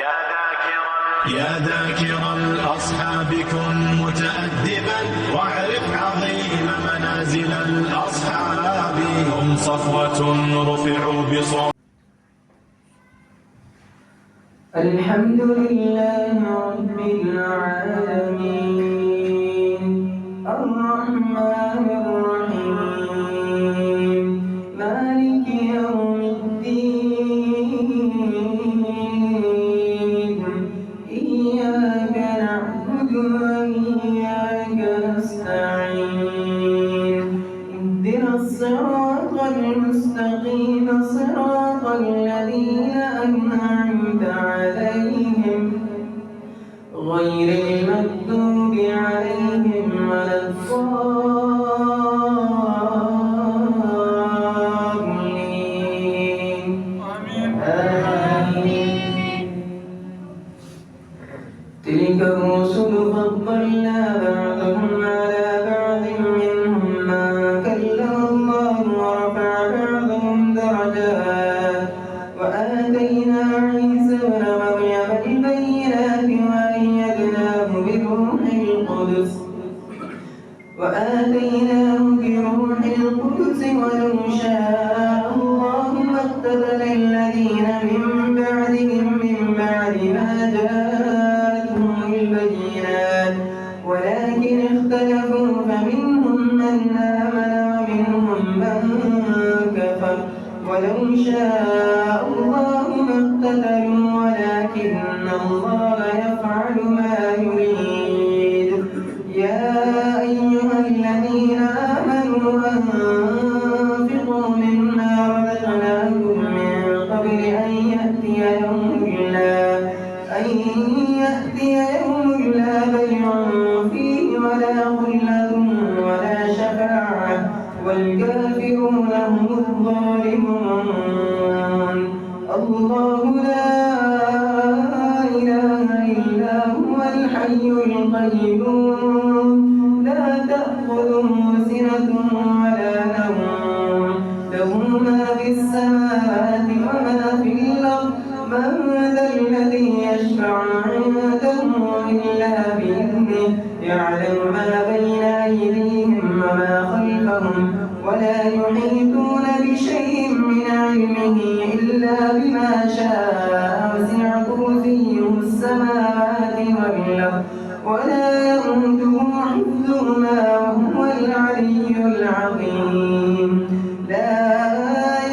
يا ذاكر الأصحاب كن متأدبا واعرف عظيم منازل الأصحاب هم صفوة رفعوا بصوت. الحمد لله رب العالمين الرحمن الرحيم مالك يوم الدين إياك نعبد وإياك نستعين اهدنا الصراط المستقيم صراط الذين أنعمت عليهم غير المغضوب عليهم ولا الضالين آمين. تلك الرسل فضلنا بعضهم على بعض منهم من كلم الله ورفع بعضهم درجات وآتينا عيسى ابن مريم البينات وأيدناه بروح القدس ولو شاء الله ما اقتتل الذين من بعدهم من بعد ما جاءتهم البينات ولكن اختلفوا فمنهم من آمن ومنهم من كفر ولو شاء الله ما اقتتلوا ولكن الله يفعل ما يريد. يا أيها الذين آمنوا أنفقوا مما رزقناكم من قبل أن يأتي يوم لا بيع فيه ولا خلة ولا شفاعة والكافرون هم الظالمون. الله لا إله إلا هو الحي القيوم لا تأخذه سنة ولا نوم له ما في السماوات وما في الأرض من ذا الذي يشفع عنده إلا بإذنه يعلم ما بين أيديهم وما خلفهم ولا يحيطون بشيء من علمه إلا بما شاء وسع كرسيه السماوات والأرض ولا يئوده حفظهما وهو العلي العظيم. لا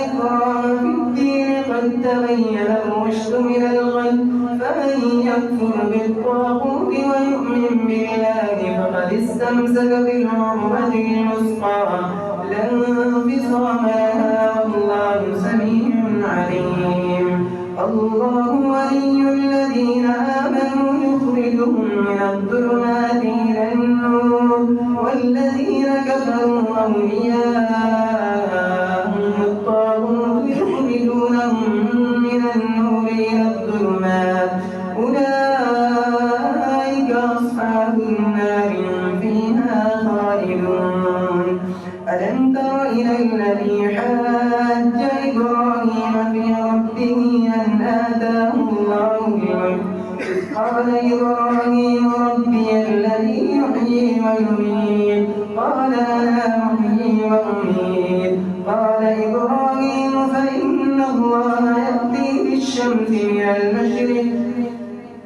إكراه في الدين قد تبين الرشد من الغي فمن يكفر بالطاغوت ويؤمن بالله فقد استمسك بالعروة الوثقى لا انفصام لها والله سميع عليم. الله ولي الذين آمنوا يخرجهم من الظلمات إلى النور والذين كفروا أولياءهم الطاغوت يخرجونهم من النور إلى الظلمات أولئك أصحاب النار هم فيها خالدون. ألم تر إلى الذي حاج إبراهيم في ربه أن آتاه الله الملك إذ قال إبراهيم ربي الذي يحيي ويميت قال أنا أحيي وأميت قال إبراهيم فإن الله يأتي بالشمس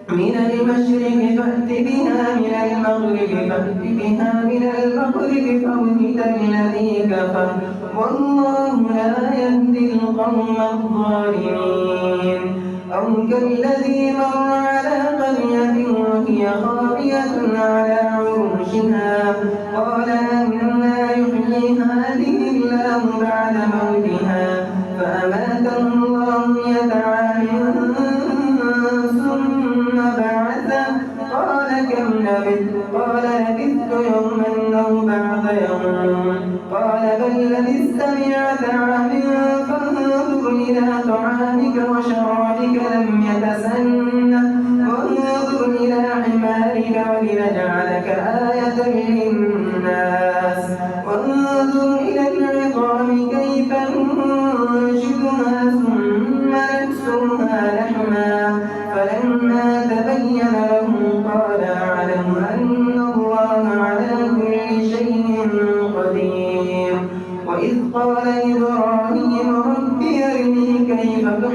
من المشرق فأت بها من المغرب فبهت الذي كفر والله لا يهدي القوم الظالمين. أو كالذي مر على قرية وهي خاوية على عروشها قال أنى يحيي هذه الله بعد موتها فأماته الله 100 عام ثم بعثه قال كم لبثت قال لبثت يوما أو بعض يوم قال بل لبثت 100 عام فانظر إلى طعامك وشرابك لم يتسنه وانظر إلى حمارك ولنجعلك آية للناس وانظر إلى العظام كيف ننشدها ثم نكسوها لحما فلما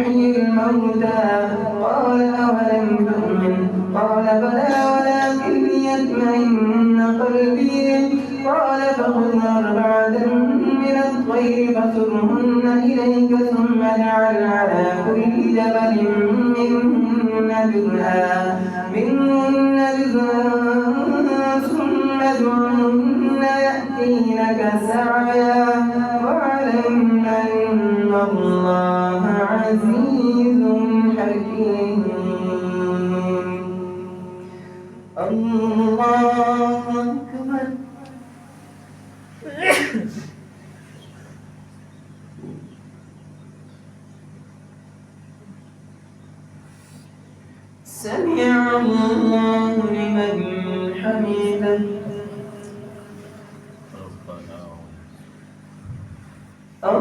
يحيي الموتى قال أولم تؤمن قال بلى ولكن ليطمئن قلبي قال فخذ أربعة من الطير فصرهن إليك ثم اجعل على كل جبل منهن جزءا ثم ادعهن يأتينك سعيا واعلم أن الله عزيز حكيم. الله أكبر. سمع الله لمن حمده. الله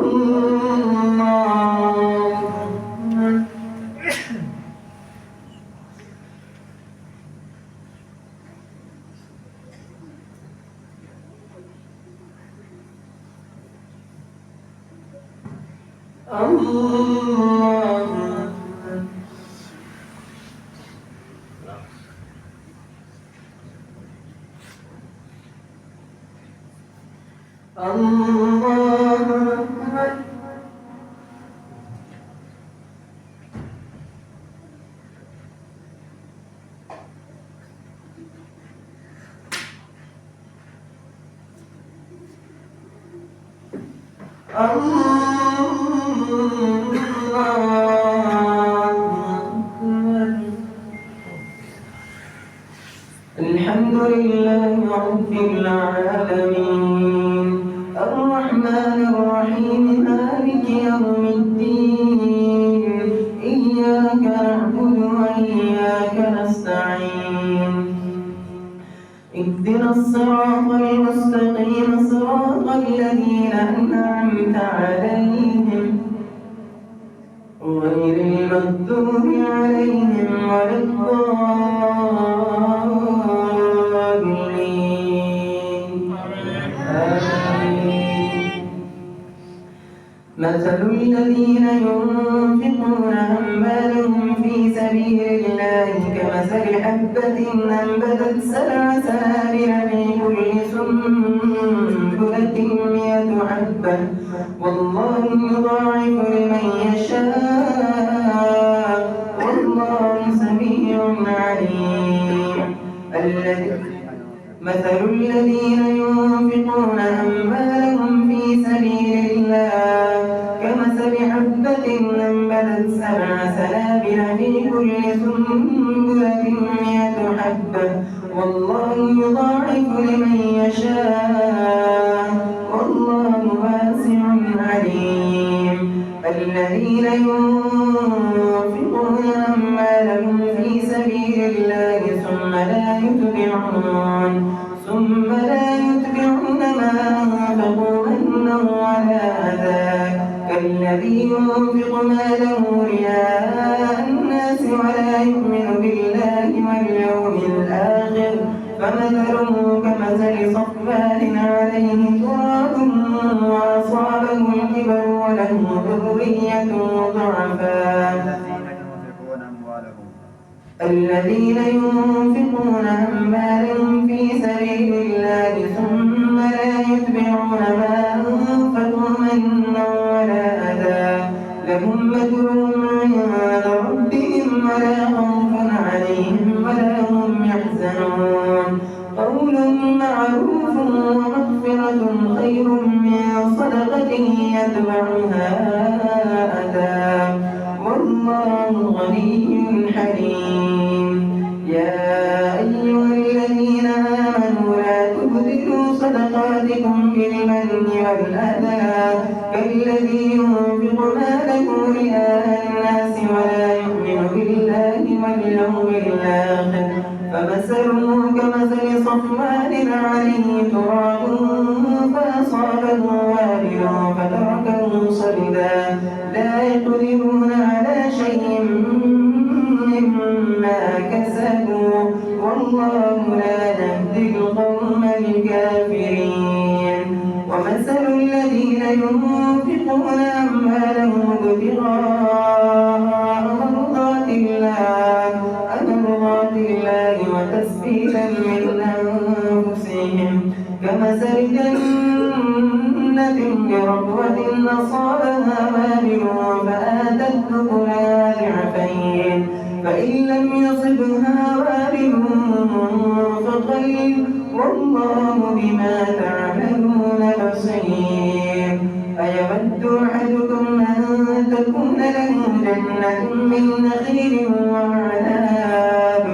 الحمد لله رب العالمين الرحمن الرحيم مالك يوم الدين إياك نعبد وإياك نستعين اهدنا الصراط المستقيم صراط الذين أنعمت عليهم غير المغضوب عليهم ولا الضالين. آمين. مثل الذين ينفقون أموالهم في سبيل الله كمثل حبة أنبتت 7 سنابل في كل سنبلة 100 حبة والله يضاعف لمن يشاء والله سميع عليم. مثل الذين ينفقون أموالهم في سبيل الله كمثل حبة أنبتت 7 سنابل في كل سنبلة 100 حبة والله يضاعف لمن يشاء والله واسع عليم. الذين ينفقون أموالهم في سبيل الله ثم لا يتبعون ما أنفقوا منا ولا أذى كالذي ينفق ماله رئاء الناس ولا يؤمن بالله واليوم الآخر فمثله كمثل صفوان عليه تراب وأصابه الكبر وله ذرية ضعفاء. الذين ينفقون أموالهم في سبيل الله ثم لا يتبعون ما أنفقوا منا ولا أذى لهم أجرهم عند ربهم ولا خوف عليهم ولا هم يحزنون. قول معروف ومغفرة خير من صدقة يتبعها أذى والله غني حليم. يا أيها الذين آمنوا لا تبطلوا صدقاتكم بالمن والأذى كالذي ينفق ماله رئاء الناس ولا يؤمن بالله واليوم الآخر فمثله كمثل صفوان عليه تراب فأصابه وابل فتركه صلدا لا يقدرون على شيء مما كسبوا والله لا يهدي القوم الكافرين. ومثل الذين ينفقون ينفقون أموالهم ابتغاء مرضات الله وتثبيتا من أنفسهم كمثل جنة بربوة أصابها وابل فآتت أكلها ضعفين فإن لم يصبها وابل فطيب والله بما تعملون بصير أيود أحدكم أن تكون له جنة من نخيل وأعناب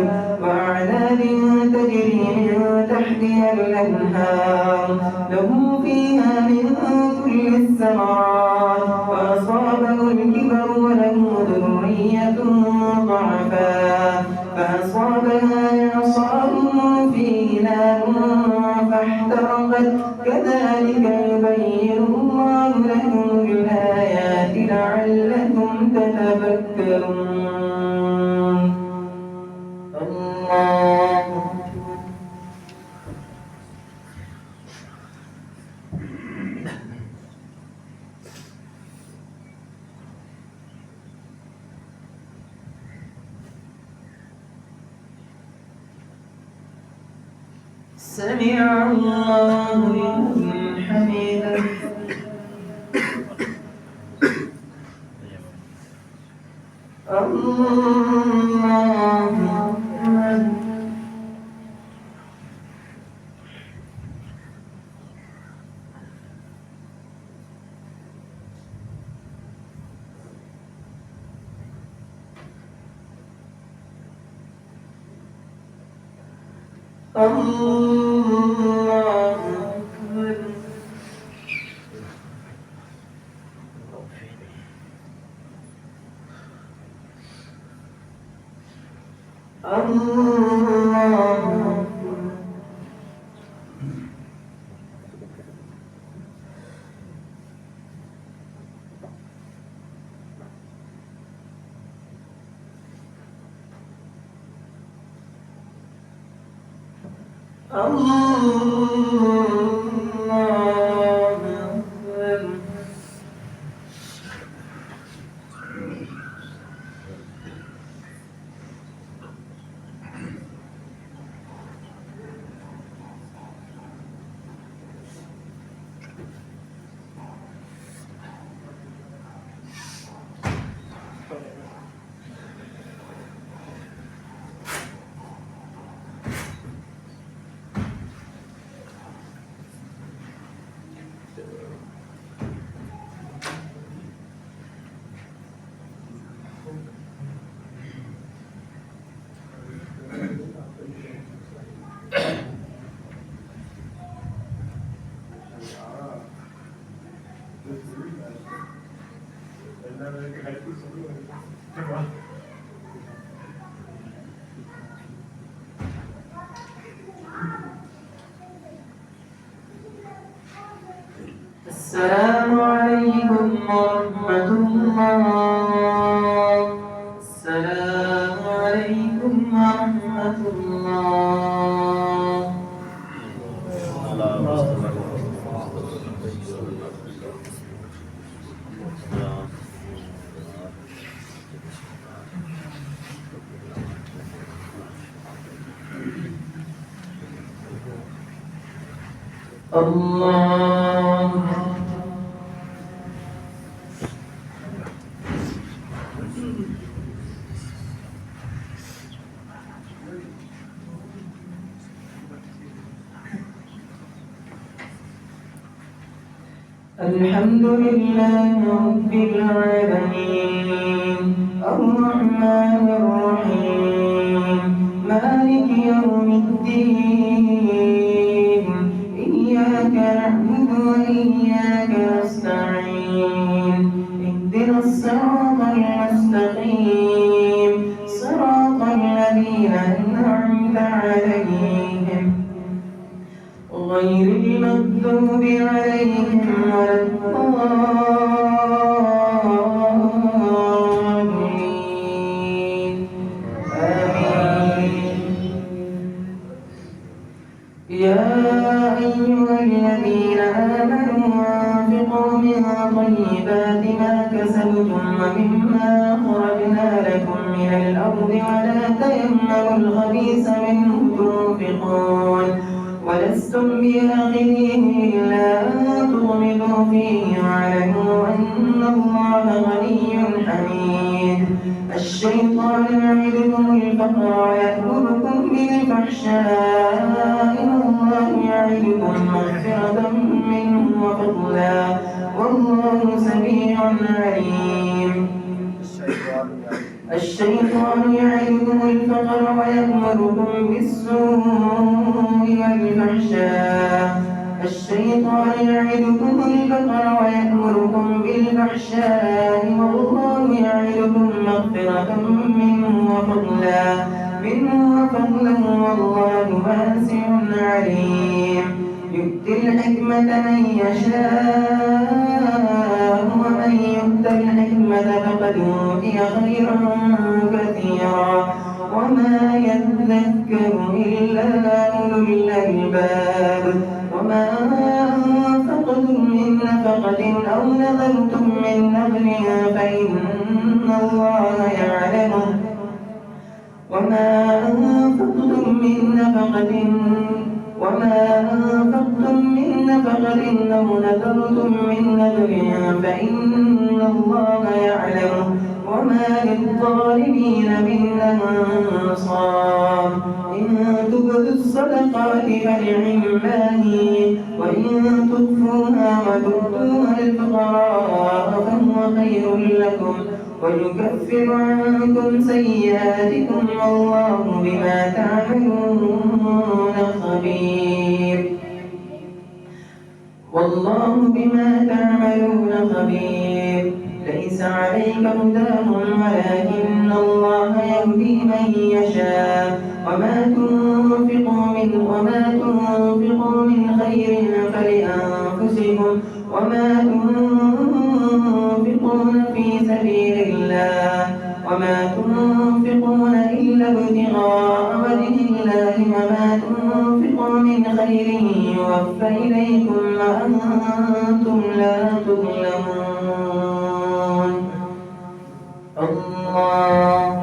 تجري من تحتها الأنهار له فيها من كل الثمرات فأصابه الكبر وله ذرية ضعفاء فأصابها إعصار فيه نار فاحترقت كذلك يبين الله لكم الآيات لعلكم تتفكرون. الله سمع الله لمن حمده. الله أكبر. الله أكبر. السلام عليكم ورحمة الله. السلام عليكم ورحمة الله. الله الحمد لله رب العالمين الرحمن الرحيم مالك يوم الدين إياك نعبد وإياك نستعين اهدنا الصراط المستقيم صراط الذين أنعمت عليهم غير المغضوب عليهم ولا الضالين آمين. يا أيها الذين آمنوا وأنفقوا من طيبات ما كسبتم ومما أخرجنا لكم من الأرض ولا تيمموا الخبيث منه تنفقون ولستم بآخذيه إلا أن تغمضوا فيه واعلموا أن الله غني حميد. الشيطان يعدكم الفقر ويأمركم بالفحشاء والله يعدكم مغفرة منه وفضلا والله سميع عليم. الشيطان يعدكم الفقر ويأمركم بالسوء والفحشاء والله يعدكم مغفرة منه وفضلا والله واسع عليم. يؤتي الحكمة من يشاء ومن يؤت الحكمة فقد أوتي خيرا كثيرا وما يذكر إلا أولو الألباب. وما أنفقتم من نفقة أو نذرتم من نذر فإن الله يعلمه وما أنفقتم من نفقة أو نذرتم من نذر فإن الله يعلمه وما للظالمين من أنصار. إن تبدوا الصدقات فنعما هي وإن تخفوها وتؤتوها الفقراء فهو خير لكم ويكفر عنكم سيئاتكم والله بما تعملون خبير. ليس عليك هداهم ولكن الله يهدي من يشاء. وما تنفقوا من خير فلأنفسكم وما تنفقون في سبيل الله وما تنفقون إلا ابتغاء وجه الله وما تنفقوا من خير يوفى إليكم وأنتم لا تظلمون. الله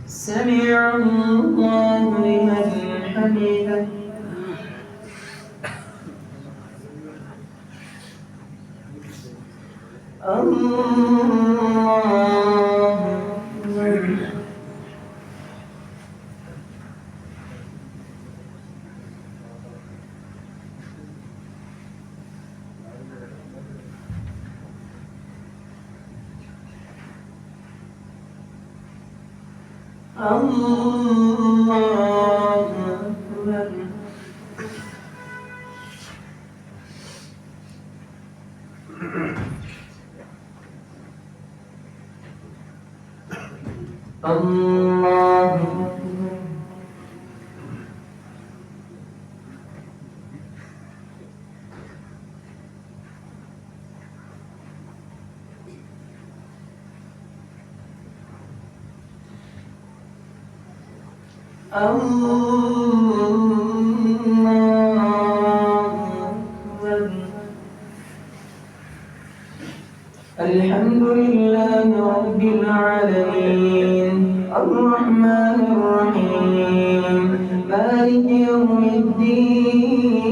سمع الله لمن حمده. الله أكبر. الله الحمد لله رب العالمين الرحمن الرحيم مالك يوم الدين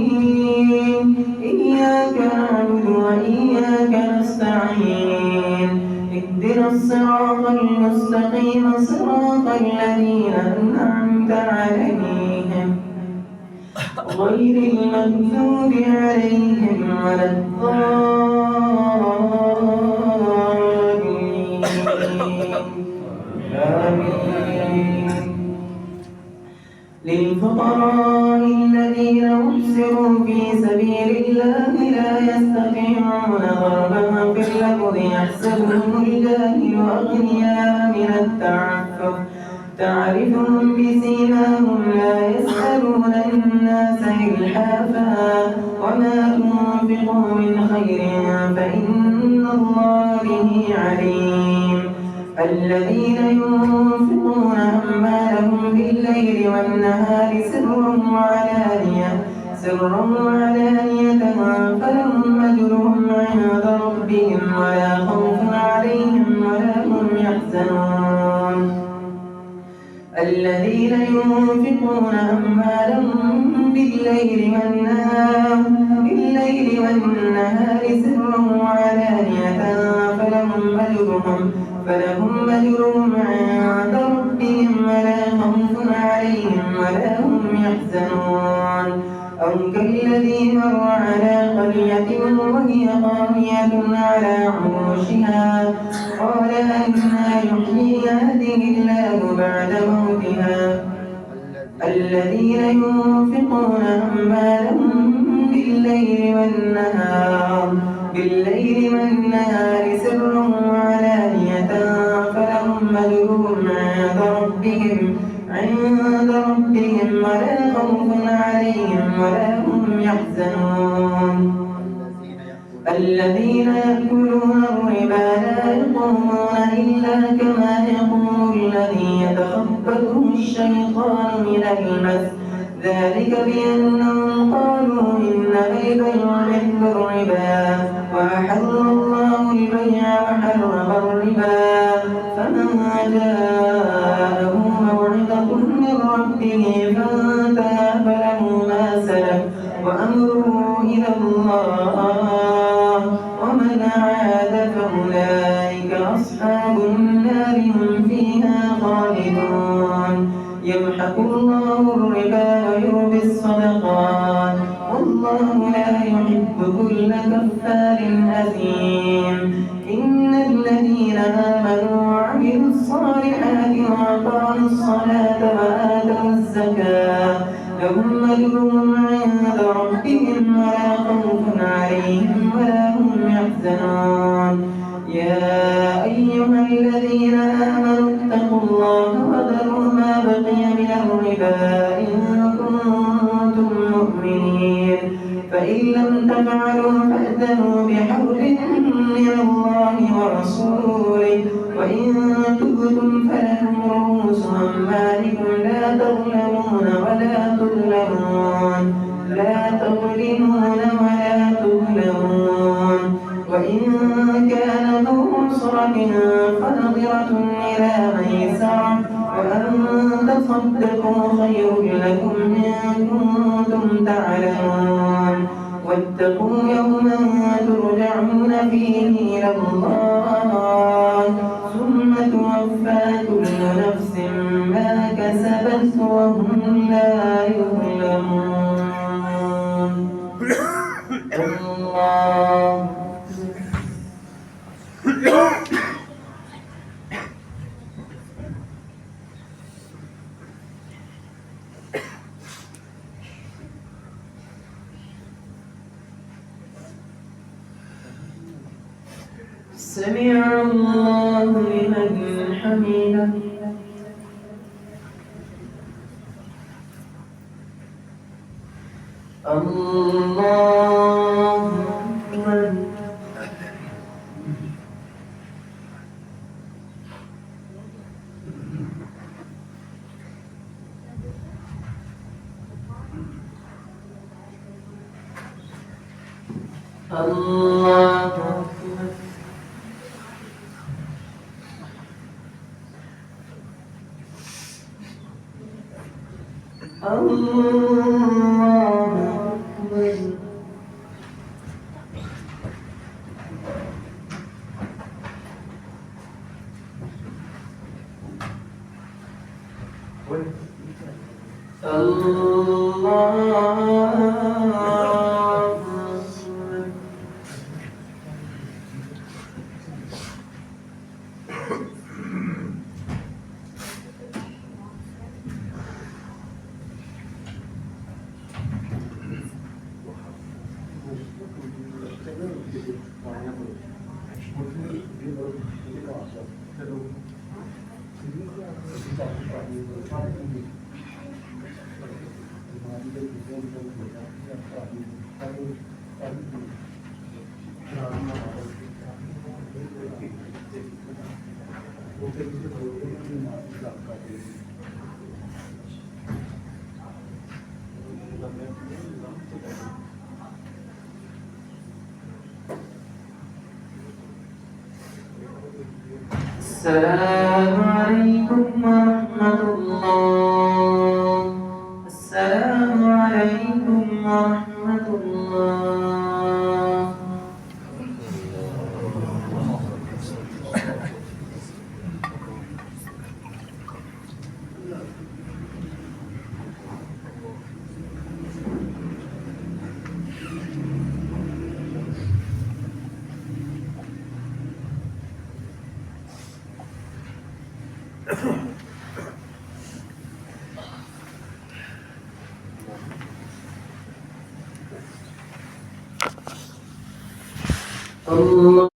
إياك نعبد وإياك نستعين اهدنا الصراط المستقيم صراط الذين أنعمت عليهم غير المغضوب عليهم ولا الضالين. آمين. للفقراء الذين أحصروا في سبيل الله لا يستطيعون ضربا في الأرض يحسبهم الجاهل أغنياء من التعفف تعرفهم بسيماهم لا يسألون الناس إلحافا وما تنفقوا من خير فإن الله به عليم الذين ينفقون أموالهم بالليل والنهار سرا وعلانية فلهم أجرهم عند ربهم ولا خوف عليهم ولا هم يحزنون الذين ينفقون أموالهم بالليل والنهار سرا وعلانية فلهم أجرهم عند ربهم ولا خوف عليهم ولا هم يحزنون أو كالذي مر على قرية وهي خاوية على عروشها قال أنى يحيي هذه الله بعد موتها الذين ينفقون أموالهم بالليل والنهار سرا وعلانية فلهم أجرهم عند ربهم ولا خوف عليهم ولا هم يحزنون الذين يأكلون الربا لا يقومون إلا كما يقوم الذي يتخبطه الشيطان من المس ذلك بأنهم قالوا إنما البيع مثل الربا وأحل الله البيع وحرم الربا فمن جاءه موعظة من ربه فانتهى فله ما سلف وأمره إلى الله ومن عاد فأولئك أصحاب النار هم فيها خالدون يمحق الله الربا ويربي الصدقات والله لا يحب كل كفار أثيم إن الذين آمنوا وعملوا الصالحات وأقاموا الصلاة وآتوا الزكاة لهم أجرهم عند ربهم ولا خوف عليهم ولا هم يحزنون يا أيها الذين آمنوا اتقوا الله وذروا ما بقي من الربا إن كنتم مؤمنين فإن لم تفعلوا فأذنوا بحرب من الله ورسوله وإن تبتم فلكم رؤوس أموالكم لا تظلمون ولا تظلمون وإن كان ذو عسرة فنظرة إلى ميسرة وأن تصدقوا خير لكم إن كنتم تعلمون واتقوا يوما ترجعون فيه إلى الله ثم توفى كل نفس ما كسبت وهم لا يظلمون الله سمع الله لمن حمده الله أكبر الله أكبر السلام عليكم ورحمة الله. السلام عليكم ورحمة الله. الله